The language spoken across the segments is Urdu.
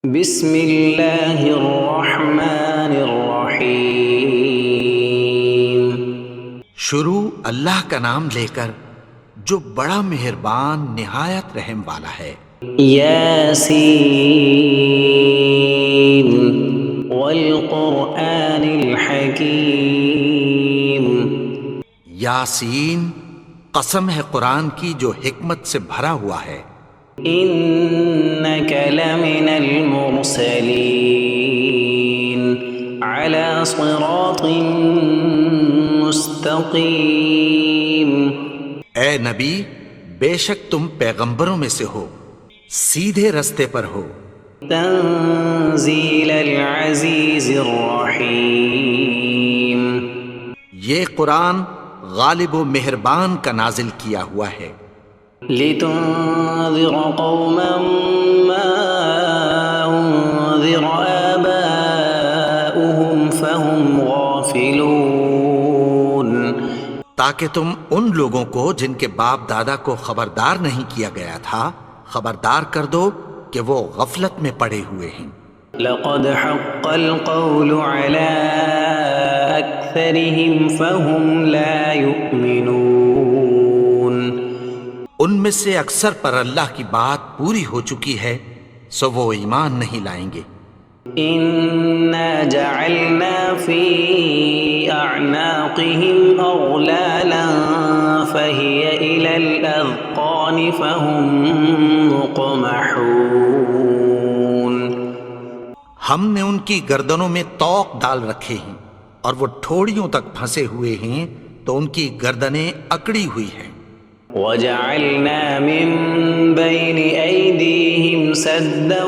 بسم اللہ الرحمن الرحیم۔ شروع اللہ کا نام لے کر جو بڑا مہربان نہایت رحم والا ہے۔ یاسین والقرآن الحکیم۔ یاسین، قسم ہے قرآن کی جو حکمت سے بھرا ہوا ہے۔ انک لمن المرسلین علی صراط مستقیم۔ اے نبی، بے شک تم پیغمبروں میں سے ہو، سیدھے رستے پر ہو۔ تنزیل العزیز الرحیم۔ یہ قرآن غالب و مہربان کا نازل کیا ہوا ہے۔ لتنذر قوما ما انذر آباؤهم فهم غافلون۔ تاکہ تم ان لوگوں کو جن کے باپ دادا کو خبردار نہیں کیا گیا تھا خبردار کر دو کہ وہ غفلت میں پڑے ہوئے ہیں۔ لقد حق القول على أكثرهم فهم لا يؤمنون۔ ان میں سے اکثر پر اللہ کی بات پوری ہو چکی ہے سو وہ ایمان نہیں لائیں گے۔ إنا جعلنا في أعناقهم أغلالا فهي إلى الأذقان فهم مقمحون۔ ہم نے ان کی گردنوں میں طوق ڈال رکھے ہیں اور وہ ٹھوڑیوں تک پھنسے ہوئے ہیں تو ان کی گردنیں اکڑی ہوئی ہیں۔ وجعلنا من بين أيديهم سدا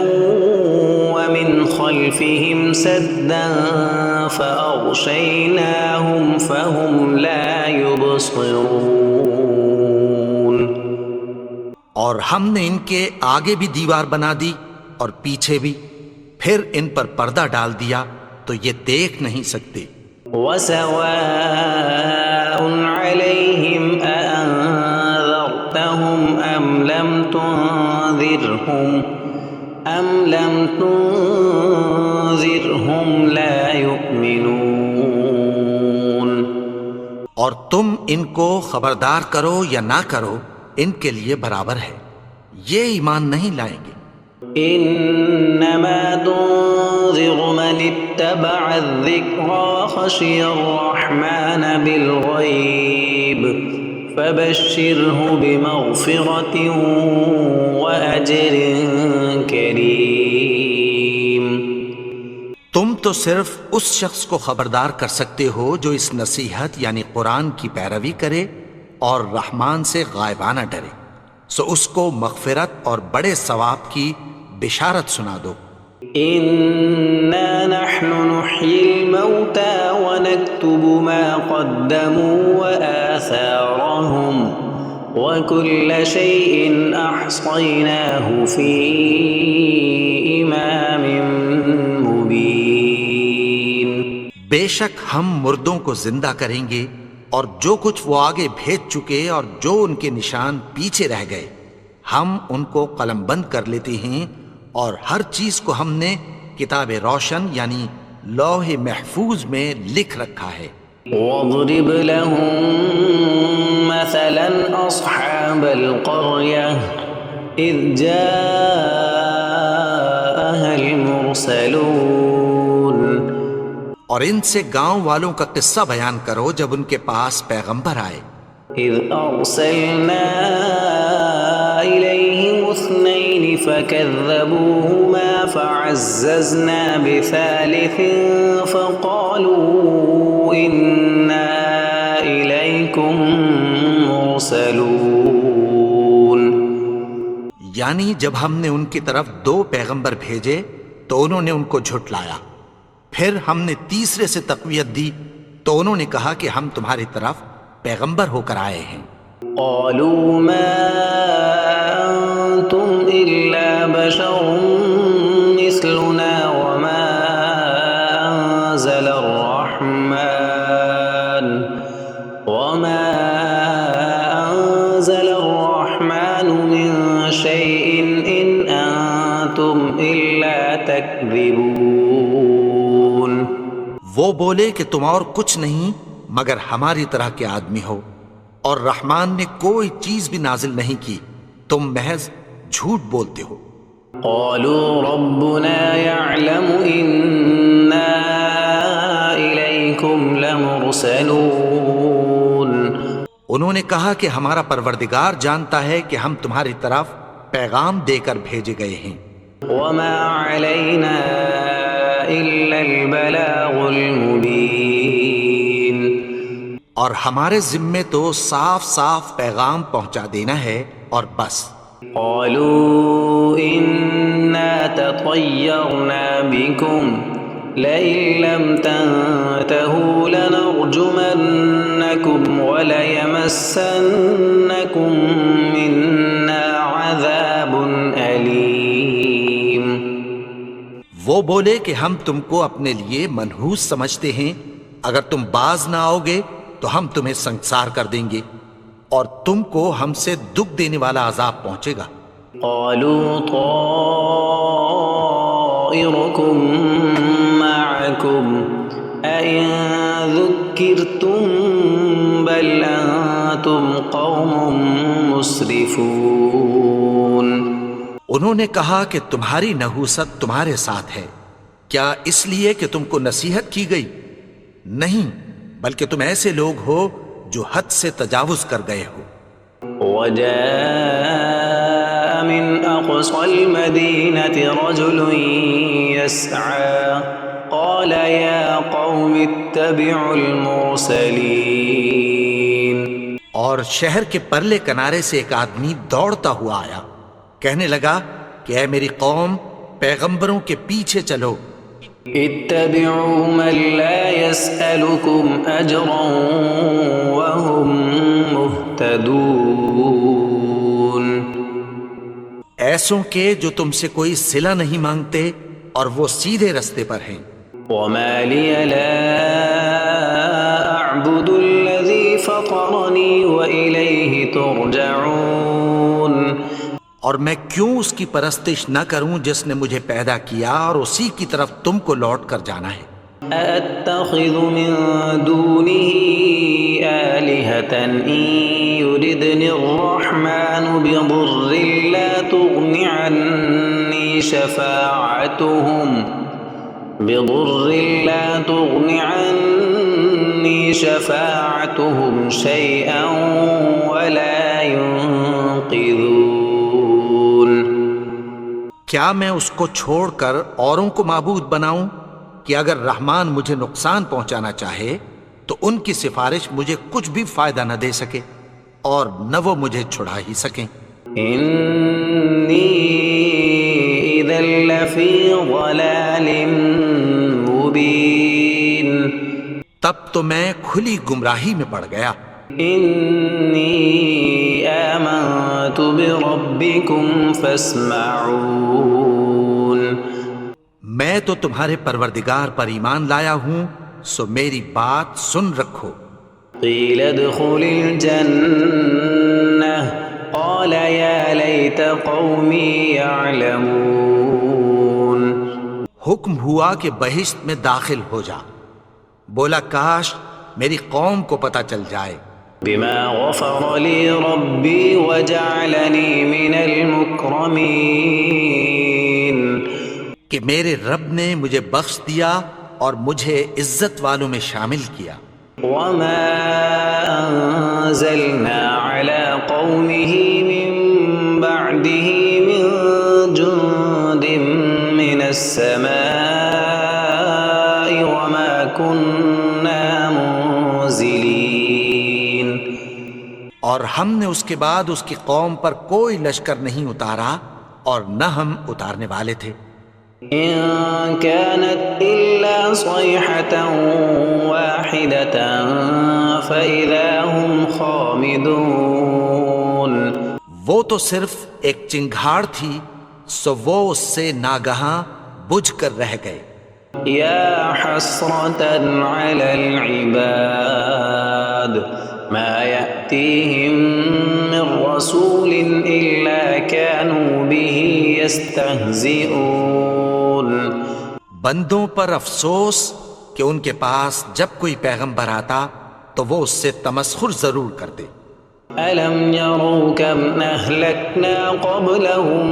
ومن خلفهم سدا فأغشيناهم فهم لا يبصرون۔ اور ہم نے ان کے آگے بھی دیوار بنا دی اور پیچھے بھی، پھر ان پر پردہ ڈال دیا تو یہ دیکھ نہیں سکتے۔ وسواء عليهم أأنذرتهم أم لم تنذرهم لا يؤمنون۔ اور تم ان کو خبردار کرو یا نہ کرو ان کے لیے برابر ہے، یہ ایمان نہیں لائیں گے۔ انما تنذر من اتبع الذکر وخشی الرحمن بالغیب فبشرہ بمغفرۃ واجر کریم۔ تم تو صرف اس شخص کو خبردار کر سکتے ہو جو اس نصیحت یعنی قرآن کی پیروی کرے اور رحمان سے غائبانہ ڈرے، سو اس کو مغفرت اور بڑے ثواب کی بشارت سنا دو۔ انا نحن نحيي الموتى ونكتب ما قدموا وآثارهم وكل شيء احصيناه في امام مبين۔ بے شک ہم مردوں کو زندہ کریں گے اور جو کچھ وہ آگے بھیج چکے اور جو ان کے نشان پیچھے رہ گئے ہم ان کو قلم بند کر لیتے ہیں، اور ہر چیز کو ہم نے کتاب روشن یعنی لوح محفوظ میں لکھ رکھا ہے۔ واضرب لهم مثلا اصحاب القرية اذ جاءها المرسلون۔ اور ان سے گاؤں والوں کا قصہ بیان کرو جب ان کے پاس پیغمبر آئے۔ اذ ارسلنا الیہم اثنین فکذبوہما فعززنا بثالث فقالوا انا الیکم مرسلون۔ یعنی جب ہم نے ان کی طرف 2 پیغمبر بھیجے تو انہوں نے ان کو جھٹلایا، پھر ہم نے تیسرے سے تقویت دی تو انہوں نے کہا کہ ہم تمہاری طرف پیغمبر ہو کر آئے ہیں۔ قالوا ما انتم الا بشر مثلنا وما انزل الرحمن من شيء ان انتم الا تكذبون وہ بولے کہ تم اور کچھ نہیں مگر ہماری طرح کے آدمی ہو، اور رحمان نے کوئی چیز بھی نازل نہیں کی، تم محض جھوٹ بولتے ہو۔ قالوا ربنا يعلم إنا إليكم لمرسلون انہوں نے کہا کہ ہمارا پروردگار جانتا ہے کہ ہم تمہاری طرف پیغام دے کر بھیجے گئے ہیں، وما علينا إلا البلاغ المبين اور ہمارے ذمے تو صاف صاف پیغام پہنچا دینا ہے اور بس۔ قالوا إنا تطيرنا بكم لئن لم تنتهوا لنرجمنكم وليمسنكم منا عذاب أليم وہ بولے کہ ہم تم کو اپنے لیے منحوس سمجھتے ہیں، اگر تم باز نہ آؤ گے تو ہم تمہیں سنگسار کر دیں گے اور تم کو ہم سے دکھ دینے والا عذاب پہنچے گا۔ قالوا طائركم معكم أئن ذكرتم بل أنتم قوم مسرفون انہوں نے کہا کہ تمہاری نحوست تمہارے ساتھ ہے، کیا اس لیے کہ تم کو نصیحت کی گئی؟ نہیں، بلکہ تم ایسے لوگ ہو جو حد سے تجاوز کر گئے ہو۔ وجاء من أقصى المدينة رجل يسعى قال يا قوم اتبعوا المرسلين اور شہر کے پرلے کنارے سے ایک آدمی دوڑتا ہوا آیا، کہنے لگا کہ اے میری قوم، پیغمبروں کے پیچھے چلو۔ اتبعوا من لا يسألكم أجرا وهم مهتدون ایسوں کے جو تم سے کوئی صلہ نہیں مانگتے اور وہ سیدھے رستے پر ہیں۔ وما لي لا أعبد الذي فطرني وإليه ترجعون اور میں کیوں اس کی پرستش نہ کروں جس نے مجھے پیدا کیا اور اسی کی طرف تم کو لوٹ کر جانا ہے۔ أأتخذ من دونه آلهة إن يردني الرحمن بضر لا تغن عني شفاعتهم شيئا ولا ينقذون کیا میں اس کو چھوڑ کر اوروں کو معبود بناؤں کہ اگر رحمان مجھے نقصان پہنچانا چاہے تو ان کی سفارش مجھے کچھ بھی فائدہ نہ دے سکے اور نہ وہ مجھے چھڑا ہی سکیں۔ إني إذا لفي ضلال مبين تب تو میں کھلی گمراہی میں پڑ گیا۔ إني آمنت بربكم فاسمعون میں تو تمہارے پروردگار پر ایمان لایا ہوں، سو میری بات سن رکھو۔ قيل ادخل الجنة قال يا ليت قومي يعلمون حکم ہوا کہ بہشت میں داخل ہو جا، بولا کاش میری قوم کو پتہ چل جائے۔ بما غفر لي ربي وجعلني من المكرمين کہ میرے رب نے مجھے بخش دیا اور مجھے عزت والوں میں شامل کیا۔ وما أنزلنا على قومه من بعده من جند من السماء وما كنا منزلين اور ہم نے اس کے بعد اس کی قوم پر کوئی لشکر نہیں اتارا اور نہ ہم اتارنے والے تھے۔ إن كانت إلا صيحة واحدة فإذا هم خامدون وہ تو صرف ایک چنگھاڑ تھی، سو وہ اس سے ناگہاں بجھ کر رہ گئے۔ يا حسرة على العباد ما يأتيهم من رسول إلا كانوا به يستهزئون بندوں پر افسوس کہ ان کے پاس جب کوئی پیغمبر آتا تو وہ اس سے تمسخر ضرور کرتے۔ ألم يروا كم أهلكنا قبلهم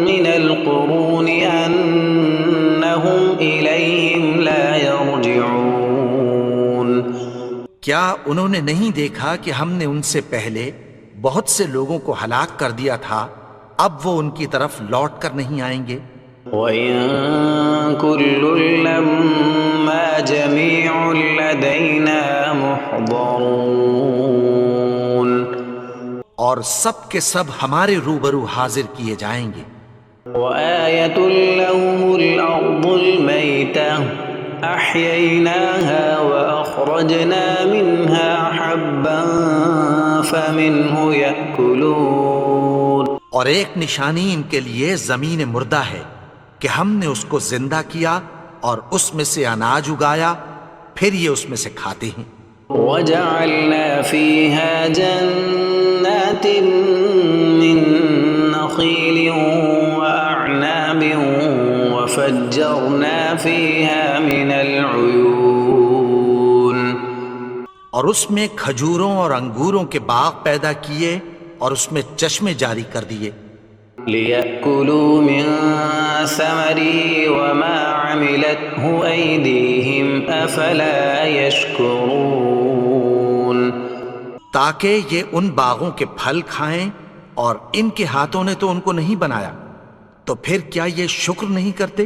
من القرون أنهم إليهم لا يرجعون کیا انہوں نے نہیں دیکھا کہ ہم نے ان سے پہلے بہت سے لوگوں کو ہلاک کر دیا تھا، اب وہ ان کی طرف لوٹ کر نہیں آئیں گے؟ وَإِن كُلٌّ لَّمَّا جَمِيعٌ لَّدَيْنَا مُحْضَرُونَ اور سب کے سب ہمارے روبرو حاضر کیے جائیں گے۔ وَآيَةٌ لَّهُمُ الْأَرْضُ الْمَيْتَةُ أَحْيَيْنَاهَا وَأَخْرَجْنَا مِنْهَا حَبًّا فَمِنْهُ يَأْكُلُونَ اور ایک نشانی ان کے لیے زمین مردہ ہے کہ ہم نے اس کو زندہ کیا اور اس میں سے اناج اگایا، پھر یہ اس میں سے کھاتے ہیں۔ وَجَعَلْنَا فِيهَا جَنَّاتٍ مِّن نَّخِيلٍ وَأَعْنَابٍ وَفَجَّرْنَا فِيهَا مِنَ الْعُيُونِ اور اس میں کھجوروں اور انگوروں کے باغ پیدا کیے اور اس میں چشمے جاری کر دیے، لِيَأْكُلُوا مِن ثَمَرِهِ وَمَا عَمِلَتْهُ أَيْدِيهِمْ أَفَلَا يَشْكُرُونَ تاکہ یہ ان باغوں کے پھل کھائیں، اور ان کے ہاتھوں نے تو ان کو نہیں بنایا، تو پھر کیا یہ شکر نہیں کرتے؟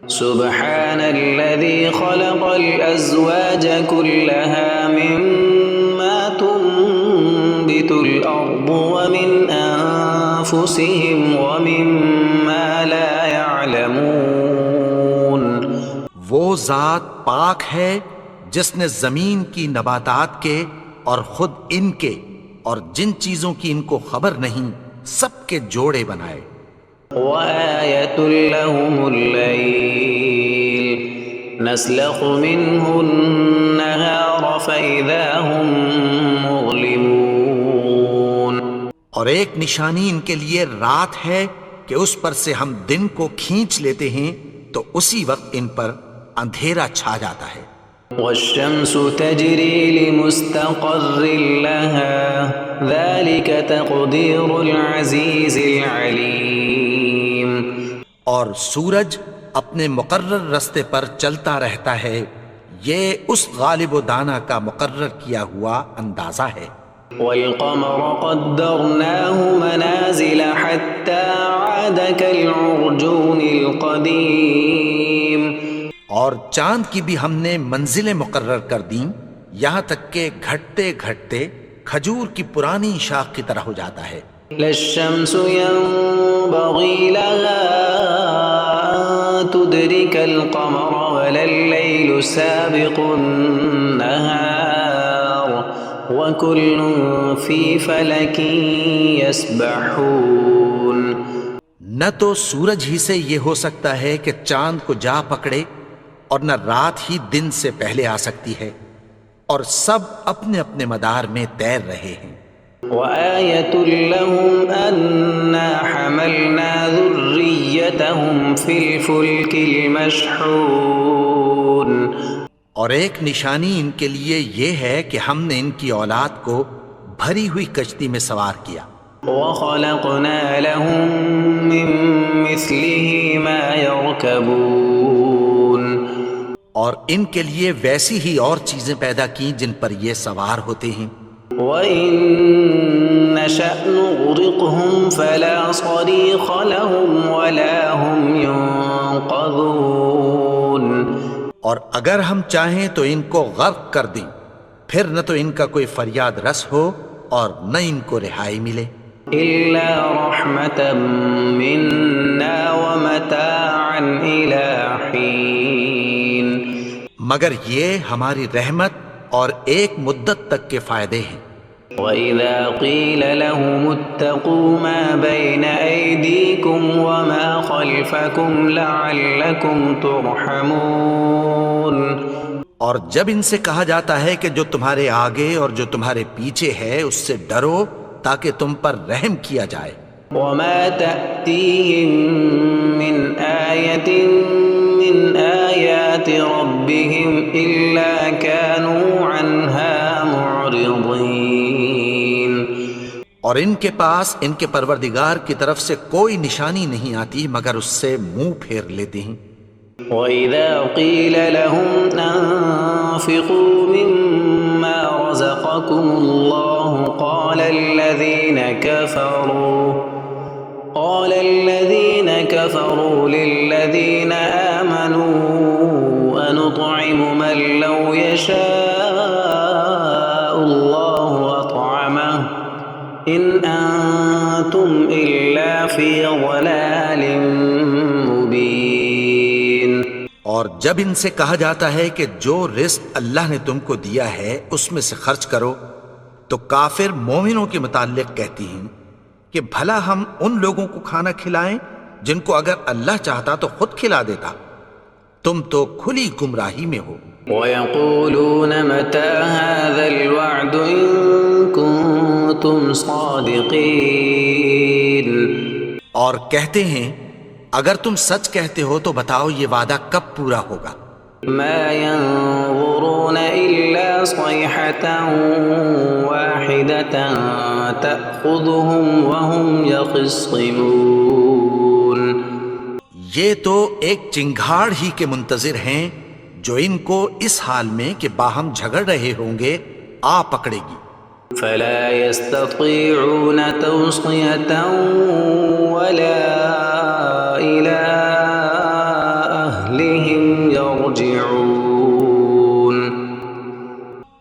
سبحان الذي خلق الأزواج كلها مما تنبت الأرض ومن أنفسهم ومما لا يعلمون وہ ذات پاک ہے جس نے زمین کی نباتات کے اور خود ان کے اور جن چیزوں کی ان کو خبر نہیں سب کے جوڑے بنائے۔ وآية لهم الليل نسلخ منه النهار فإذا هم مظلمون اور ایک نشانی ان کے لیے رات ہے کہ اس پر سے ہم دن کو کھینچ لیتے ہیں تو اسی وقت ان پر اندھیرا چھا جاتا ہے۔ والشمس تجري لمستقر لها ذلك تقدير العزيز العليم اور سورج اپنے مقرر رستے پر چلتا رہتا ہے، یہ اس غالب و دانا کا مقرر کیا ہوا اندازہ ہے۔ والقمر قدرناه منازل حتى عاد كالعرجون القديم اور چاند کی بھی ہم نے منزلیں مقرر کر دیں، یہاں تک کہ گھٹتے گھٹتے کھجور کی پرانی شاخ کی طرح ہو جاتا ہے۔ لا الشمس ينبغي لها أن تدرك القمر ولا الليل سابق النهار وكل في فلك يسبحون نہ تو سورج ہی سے یہ ہو سکتا ہے کہ چاند کو جا پکڑے، اور نہ رات ہی دن سے پہلے آ سکتی ہے، اور سب اپنے اپنے مدار میں تیر رہے ہیں۔ وآية لهم أنا حملنا ذريتهم في الفلك المشحون اور ایک نشانی ان کے لیے یہ ہے کہ ہم نے ان کی اولاد کو بھری ہوئی کشتی میں سوار کیا۔ وخلقنا لهم من مثله ما يركبون اور ان کے لیے ویسی ہی اور چیزیں پیدا کی جن پر یہ سوار ہوتے ہیں۔ وَإِن نَّشَأْ نُغْرِقْهُمْ فَلَا صَرِيخَ لَهُمْ وَلَا هُمْ يُنقَذُونَ اور اگر ہم چاہیں تو ان کو غرق کر دیں، پھر نہ تو ان کا کوئی فریاد رس ہو اور نہ ان کو رہائی ملے۔ إِلَّا رَحْمَةً مِّنَّا وَمَتَاعًا إِلَىٰ حِينٍ مگر یہ ہماری رحمت اور ایک مدت تک کے فائدے ہیں۔ وَإِذَا قِيلَ لَهُمُ اتَّقُوا مَا بَيْنَ أَيْدِيكُمْ وَمَا خَلْفَكُمْ لَعَلَّكُمْ تُرْحَمُونَ اور جب ان سے کہا جاتا ہے کہ جو تمہارے آگے اور جو تمہارے پیچھے ہے اس سے ڈرو تاکہ تم پر رحم کیا جائے۔ وما تأتيهم من آية من آيات ربهم إلا كانوا عنها معرضين۔ اور ان کے پاس ان کے پروردگار کی طرف سے کوئی نشانی نہیں آتی مگر اس سے منہ پھیر لیتے ہیں۔ وَإِذَا قِيلَ لَهُمْ أَنفِقُوا مِمَّا رَزَقَكُمُ اللَّهُ قَالَ الَّذِينَ كَفَرُوا لِلَّذِينَ آمَنُوا أَنُطْعِمُ مَن لَّوْ يَشَاءُ اللَّهُ أَطْعَمَهُ إِنْ أَنتُمْ إِلَّا فِي ضَلَالٍ مُّبِينٍ۔ اور جب ان سے کہا جاتا ہے کہ جو رزق اللہ نے تم کو دیا ہے اس میں سے خرچ کرو، تو کافر مومنوں کے متعلق کہتی ہیں کہ بھلا ہم ان لوگوں کو کھانا کھلائیں جن کو اگر اللہ چاہتا تو خود کھلا دیتا، تم تو کھلی گمراہی میں ہو۔ وَيَقُولُونَ مَتَى هَذَا الْوَعْدُ إِن كُنتُمْ صَادِقِينَ۔ اور کہتے ہیں اگر تم سچ کہتے ہو تو بتاؤ یہ وعدہ کب پورا ہوگا؟ مَا يَنظُرُونَ إِلَّا صَيْحَةً وَاحِدَةً تَأْخُذُهُمْ وَهُمْ يَخِصِّمُونَ۔ یہ تو ایک چنگھاڑ ہی کے منتظر ہیں جو ان کو اس حال میں کہ باہم جھگڑ رہے ہوں گے آ پکڑے گی۔ فَلَا يَسْتَطِيعُونَ تَوْصِيَةً وَلَا إِلَىٰ أَهْلِهِمْ يَرْجِعُونَ۔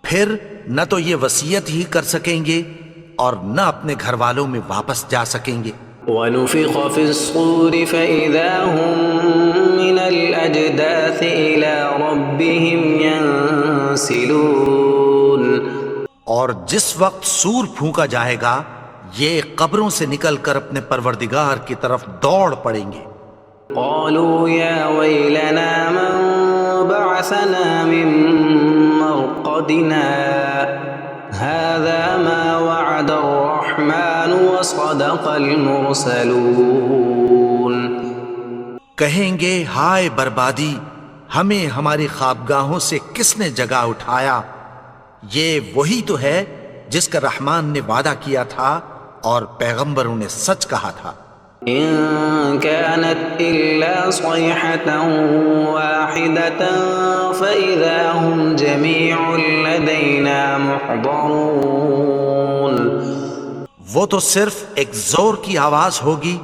پھر نہ تو یہ وصیت ہی کر سکیں گے اور نہ اپنے گھر والوں میں واپس جا سکیں گے۔ وَنُفِخَ فِي الصُّورِ فَإِذَا هُم مِّنَ الْأَجْدَاثِ إِلَىٰ رَبِّهِمْ يَنسِلُونَ۔ اور جس وقت سور پھونکا جائے گا یہ قبروں سے نکل کر اپنے پروردگار کی طرف دوڑ پڑیں گے۔ قالوا يا ويلنا من بعثنا من مرقدنا هذا ما وعد الرحمن وصدق المرسلون۔ کہیں گے ہائے بربادی، ہمیں ہماری خوابگاہوں سے کس نے جگا اٹھایا؟ یہ وہی تو ہے جس کا رحمان نے وعدہ کیا تھا اور پیغمبروں نے سچ کہا تھا۔ إن كانت إلا صيحة واحدة فإذا هم جميع لدينا محضرون۔ وہ تو صرف ایک زور کی آواز ہوگی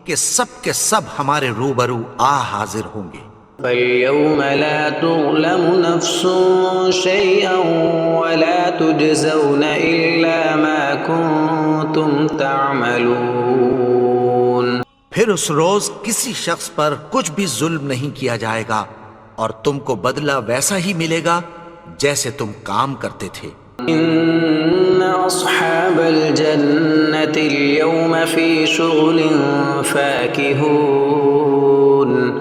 کہ سب کے سب ہمارے روبرو حاضر ہوں گے۔ فَالْيَوْمَ لَا تُظْلَمُ نَفْسٌ شَيْئًا وَلَا تُجْزَوْنَ إِلَّا مَا كُنتُمْ تَعْمَلُونَ۔ پھر اس روز کسی شخص پر کچھ بھی ظلم نہیں کیا جائے گا اور تم کو بدلہ ویسا ہی ملے گا جیسے تم کام کرتے تھے۔ إِنَّ أَصْحَابَ الْجَنَّةِ الْيَوْمَ فِي شُغُلٍ فَاكِهُونَ۔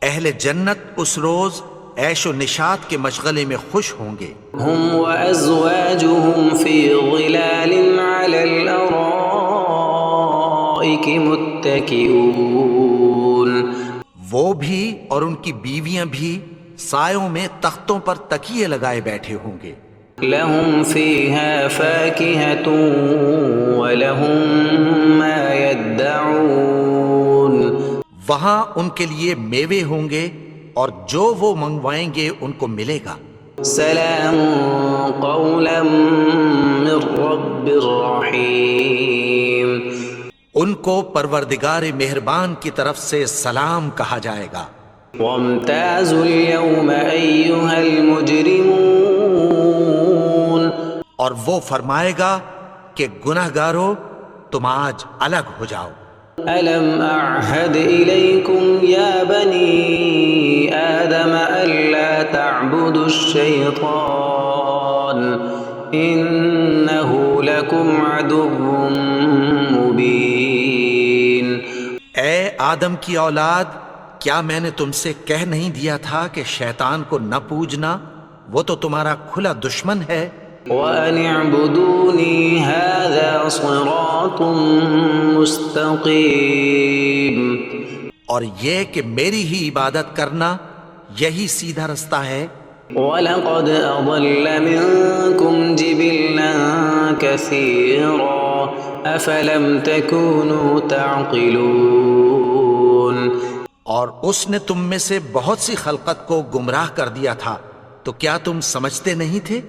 اہل جنت اس روز عیش و نشاط کے مشغلے میں خوش ہوں گے۔ هُمْ وَأَزْوَاجُهُمْ فِي ظِلَالٍ عَلَى الْأَرَائِكِ مُتَّكِئُونَ۔ وہ بھی اور ان کی بیویاں بھی سایوں میں تختوں پر تکیے لگائے بیٹھے ہوں گے۔ لَهُمْ فِيهَا فَاكِهَةٌ وَلَهُمْ مَا يَدَّعُونَ۔ وہاں ان کے لیے میوے ہوں گے اور جو وہ منگوائیں گے ان کو ملے گا۔ سلام قولا من رب الرحیم۔ ان کو پروردگار مہربان کی طرف سے سلام کہا جائے گا۔ وامتازوا اليوم ایھا المجرمون۔ اور وہ فرمائے گا کہ گنہگارو تم آج الگ ہو جاؤ۔ ألم أعهد إليكم يا بني آدم ألا تعبدوا الشيطان إنه لكم عدو مبين۔ اے آدم کی اولاد، کیا میں نے تم سے کہہ نہیں دیا تھا کہ شیطان کو نہ پوجنا؟ وہ تو تمہارا کھلا دشمن ہے. وَأَنِ اعْبُدُونِي هَذَا صِرَاطٌ مُسْتَقِيمٌ. اور یہ کہ میری ہی عبادت کرنا یہی سیدھا رستہ ہے. وَلَقَدْ أَضَلَّ مِنكُمْ جِبِلًّا كَثِيرًا أَفَلَمْ تَكُونُوا تَعْقِلُونَ. اور اس نے تم میں سے بہت سی خلقت کو گمراہ کر دیا تھا، تو کیا تم سمجھتے نہیں تھے؟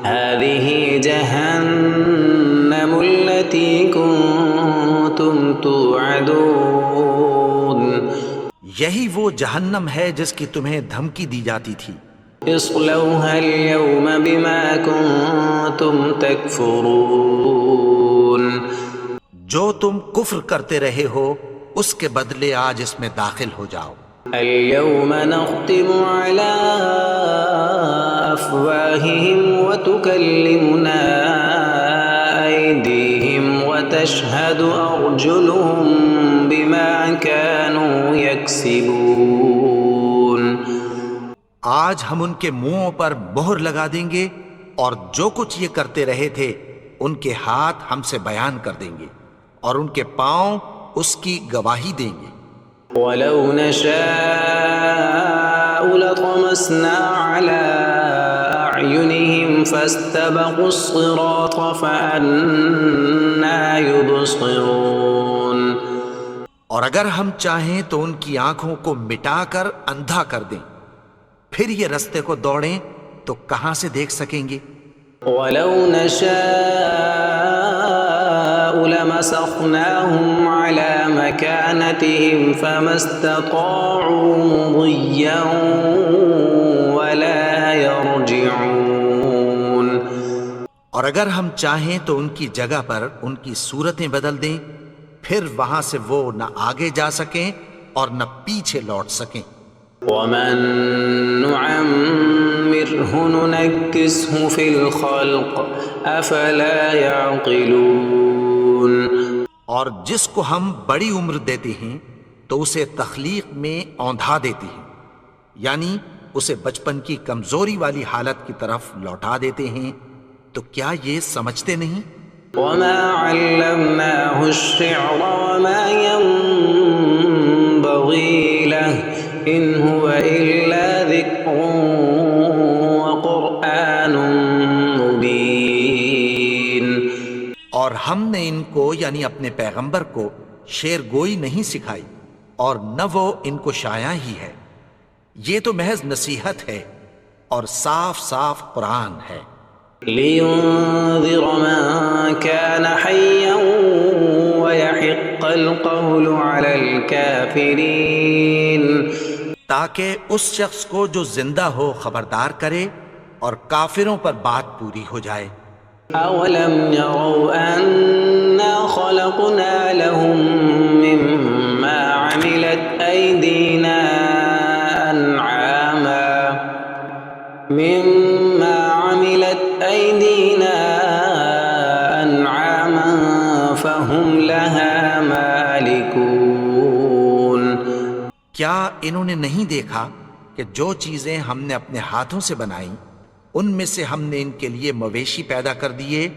هَذِهِ جَهَنَّمُ الَّتِي كُنتُمْ تُوعَدُونَ. یہی وہ جہنم ہے جس کی تمہیں دھمکی دی جاتی تھی. اصلوها اليوم بما كنتم تكفرون. جو تم کفر کرتے رہے ہو اس کے بدلے آج اس میں داخل ہو جاؤ. اليوم نختم على أفواههم وتكلمنا أيديهم وتشهد أرجلهم بما كانوا يكسبون. آج ہم ان کے منہوں پر مہر لگا دیں گے اور جو کچھ یہ کرتے رہے تھے ان کے ہاتھ ہم سے بیان کر دیں گے اور ان کے پاؤں اس کی گواہی دیں گے. وَلَوْ نَشَاءُ لَطَمَسْنَا عَلَىٰ أَعْيُنِهِمْ فَاسْتَبَقُوا الصِّرَاطَ فَأَنَّىٰ يُبْصِرُونَ. اور اگر ہم چاہیں تو ان کی آنکھوں کو مٹا کر اندھا کر دیں، پھر یہ رستے کو دوڑیں تو کہاں سے دیکھ سکیں گے؟ وَلَوْ نَشَاءُ لَمَسَخْنَاهُمْ عَلَىٰ مَكَانَتِهِمْ فَمَا اسْتَطَاعُوا مُضِيًّا وَلَا يَرْجِعُونَ. اور اگر ہم چاہیں تو ان کی جگہ پر ان کی صورتیں بدل دیں، پھر وہاں سے وہ نہ آگے جا سکیں اور نہ پیچھے لوٹ سکیں. وَمَن نُعَمِّرْهُ نُنَكِّسْهُ فِي الْخَلْقِ أَفَلَا يَعْقِلُونَ. اور جس کو ہم بڑی عمر دیتے ہیں تو اسے تخلیق میں اوندھا دیتے ہیں، یعنی اسے بچپن کی کمزوری والی حالت کی طرف لوٹا دیتے ہیں. تو کیا یہ سمجھتے نہیں؟ وَمَا عَلَّمْنَاهُ الشِّعْرَ وَمَا يَنبَغِي لَهُ إِنْ هُوَ إِلَّا ذِكْرٌ وَقُرْآنٌ مُبِينٌ. اور ہم نے ان کو یعنی اپنے پیغمبر کو شعر گوئی نہیں سکھائی اور نہ وہ ان کو شایع ہی ہے. یہ تو محض نصیحت ہے اور صاف صاف قرآن ہے. لِيُنذِرَ مَن كَانَ حَيًّا وَيَحِقَّ الْقَوْلُ عَلَى الْكَافِرِينَ. تاکہ اس شخص کو جو زندہ ہو خبردار کرے اور کافروں پر بات پوری ہو جائے. أَوَلَمْ يَرَوْا أَنَّا خَلَقْنَا لَهُم مِّمَّا عَمِلَتْ أَيْدِينَا أَنْعَامًا فَهُمْ لَهَا مَالِكُونَ. کیا انہوں نے نہیں دیکھا کہ جو چیزیں ہم نے اپنے ہاتھوں سے بنائیں ان میں سے ہم نے ان کے لیے مویشی پیدا کر دیے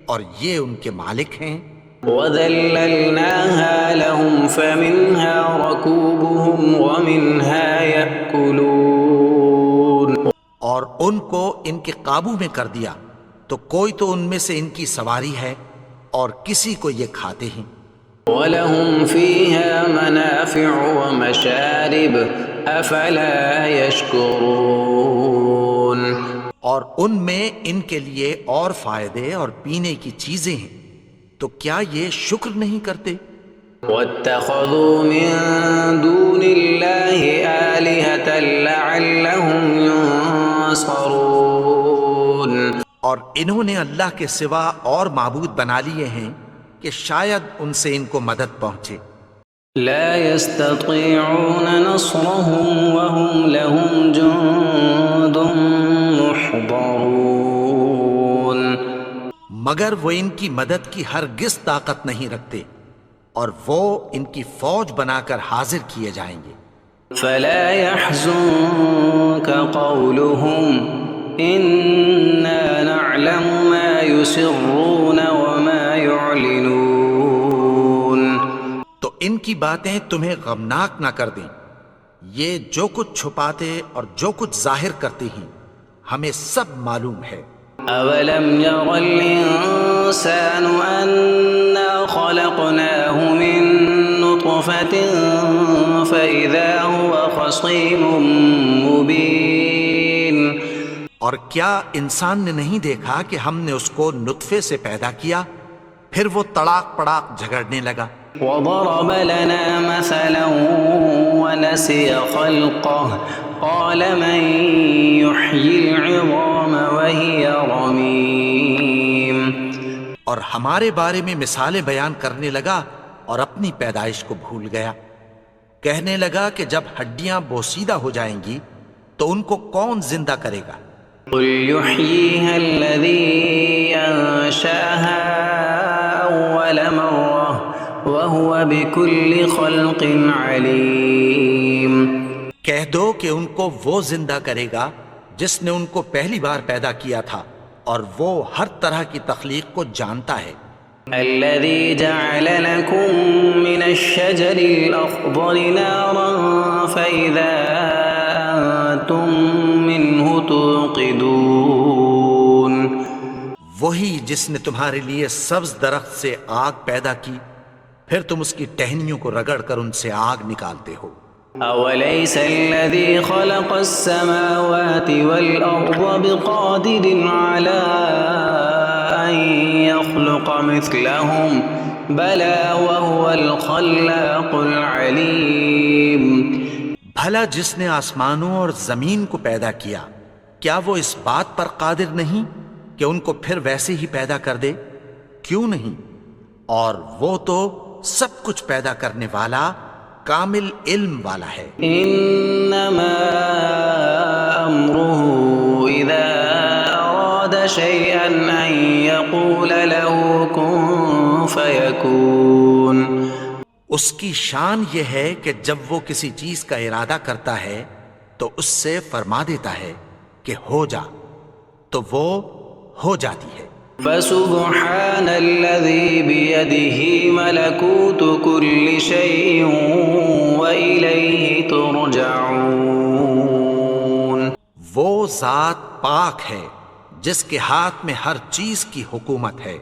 اور یہ ان کے مالک ہیں. وَذَلَّلْنَاهَا لَهُمْ فَمِنْهَا رَكُوبُهُمْ وَمِنْهَا يَأْكُلُونَ. اور ان کو ان کے قابو میں کر دیا تو کوئی تو ان میں سے ان کی سواری ہے اور کسی کو یہ کھاتے ہیں. وَلَهُمْ فِيهَا مَنَافِعُ وَمَشَارِبُ أَفَلَا يَشْكُرُونَ. اور ان میں ان کے لیے اور فائدے اور پینے کی چیزیں ہیں، تو کیا یہ شکر نہیں کرتے؟ وَاتَّخَذُوا مِن دُونِ اللَّهِ آلِهَةً لَعَلَّهُمْ يُنصَرُونَ. اور انہوں نے اللہ کے سوا اور معبود بنا لیے ہیں کہ شاید ان سے ان کو مدد پہنچے. لا يستطيعون نصرهم وهم لهم جند محضرون. مگر وہ ان کی مدد کی ہرگز طاقت نہیں رکھتے اور وہ ان کی فوج بنا کر حاضر کیے جائیں گے. فلا يحزنك قولهم إنا نعلم ما يسرون وما يعلنون. تو ان کی باتیں تمہیں غمناک نہ کر دیں، یہ جو کچھ چھپاتے اور جو کچھ ظاہر کرتے ہیں ہمیں سب معلوم ہے۔ أولم ير الإنسان أنا خلقناه من نطفة فإذا هو خصيم مبين. اور کیا انسان نے نہیں دیکھا کہ ہم نے اس کو نطفے سے پیدا کیا پھر وہ تڑاک پڑاک جھگڑنے لگا۔ وضرب لنا مثلا ونسي خلقه قال من يحيي العظام وهي رميم. اور ہمارے بارے میں مثالیں بیان کرنے لگا اور اپنی پیدائش کو بھول گیا، کہنے لگا کہ جب ہڈیاں بوسیدہ ہو جائیں گی تو ان کو کون زندہ کرے گا؟ قل يحييها الذي أنشأها أول مرة وهو بكل خلق عليم. کہہ دو کہ ان کو وہ زندہ کرے گا جس نے ان کو پہلی بار پیدا کیا تھا اور وہ ہر طرح کی تخلیق کو جانتا ہے۔ الذي جعل لكم من الشجر الأخضر نارا فإذا أنتم منه توقدون. وہی جس نے تمہارے لیے سبز درخت سے آگ پیدا کی پھر تم اس کی ٹہنیوں کو رگڑ کر ان سے آگ نکالتے ہو۔ أوليس الذي خلق السماوات والأرض بقادر على أن يخلق مثلهم بلى وهو الخلاق العليم. بھلا جس نے آسمانوں اور زمین کو پیدا کیا کیا وہ اس بات پر قادر نہیں کہ ان کو پھر ویسے ہی پیدا کر دے؟ کیوں نہیں؟ اور وہ تو سب کچھ پیدا کرنے والا کامل علم والا ہے۔ انما امره اذا اراد شيئا ان يقول له كن فيكون. اس کی شان یہ ہے کہ جب وہ کسی چیز کا ارادہ کرتا ہے تو اس سے فرما دیتا ہے کہ ہو جا، تو وہ ہو جاتی ہے۔ فسبحان الذي بيده ملكوت كل شيء وإليه ترجعون. وہ ذات پاک ہے جس کے ہاتھ میں ہر چیز کی حکومت ہے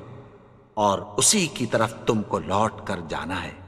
اور اسی کی طرف تم کو لوٹ کر جانا ہے۔